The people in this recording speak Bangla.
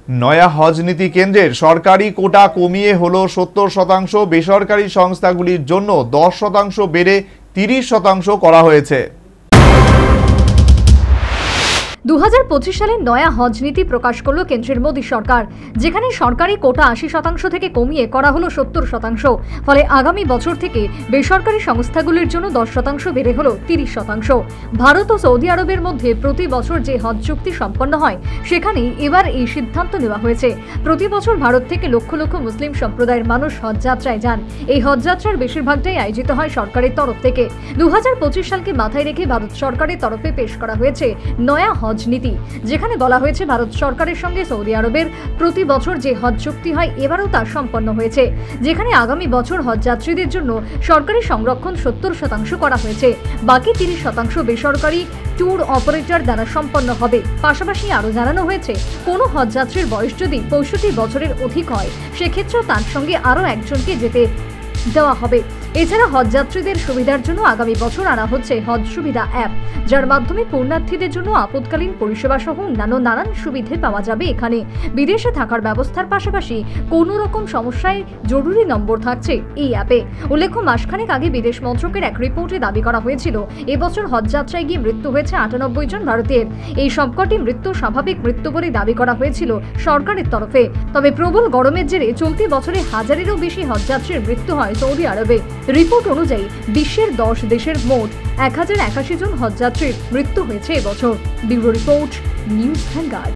নয়া হজ নীতি কেন্দ্রের সরকারি কোটা কমিয়ে হলো 70%, বেসরকারি সংস্থাগুলির জন্য 10% বেড়ে 30% করা হয়েছে। 2025 সালে নয়া হজ নীতি প্রকাশ করল কেন্দ্রের মোদী সরকার, যেখানে সরকারি কোটা 80% থেকে কমিয়ে করা হলো 70%। ফলে আগামী বছর থেকে বেসরকারি সংস্থাগুলির জন্য 10% বেড়ে হলো 30%। ভারত ও সৌদি আরবের মধ্যে প্রতি বছর যে হজ চুক্তি সম্পন্ন হয়, সেখানে এবার এই সিদ্ধান্ত নেওয়া হয়েছে। প্রতি বছর ভারত থেকে লক্ষ লক্ষ মুসলিম সম্প্রদায়ের মানুষ হজ যাত্রায় যান। এই হজ যাত্রার বেশিরভাগটাই আয়োজিত হয় সরকারের তরফ থেকে। 2025 সালকে মাথায় রেখে ভারত সরকারের তরফে পেশ করা হয়েছে নয়া হজ নীতি, যেখানে বলা হয়েছে ভারত সরকারের সঙ্গে সৌদি আরবের প্রতি বছর যে হজ চুক্তি হয় এবারও তা সম্পন্ন হয়েছে, যেখানে আগামী বছর হজ যাত্রীদের জন্য সরকারি সংরক্ষণ 70% করা হয়েছে। বাকি 30% বেসরকারি ট্যুর অপারেটর দ্বারা সম্পন্ন হবে। পাশাপাশি আরও জানানো হয়েছে, কোনো হজ যাত্রীর বয়স যদি 65 বছরের অধিক হয়, সেক্ষেত্রেও তার সঙ্গে আরও একজনকে যেতে দেওয়া হবে। এছাড়া হজ যাত্রীদের সুবিধার জন্য আগামী বছর আনা হচ্ছে হজ সুবিধা অ্যাপ, যার মাধ্যমে পুণ্যার্থীদের জন্য আপদকালীন পরিষেবা সহ অন্যান্য নানান সুবিধে পাওয়া যাবে। এখানে বিদেশে থাকার ব্যবস্থার পাশাপাশি কোনো রকম সমস্যায় জরুরি নম্বর থাকছে এই অ্যাপে। উল্লেখ্য, মাসখানেক আগে বিদেশ মন্ত্রকের এক রিপোর্টে দাবি করা হয়েছিল, এবছর হজ যাত্রায় গিয়ে মৃত্যু হয়েছে 98 জন ভারতীয়ের। এই সবকটি মৃত্যু স্বাভাবিক মৃত্যু বলে দাবি করা হয়েছিল সরকারের তরফে। তবে প্রবল গরমের জেরে চলতি বছরে হাজারেরও বেশি হজযাত্রীর মৃত্যু হয় সৌদি আরবে। রিপোর্ট অনুযায়ী বিশ্বের 10 দেশের মোট 1081 জন হজযাত্রীর মৃত্যু হয়েছে এবছর। Bureau report, news vanguard.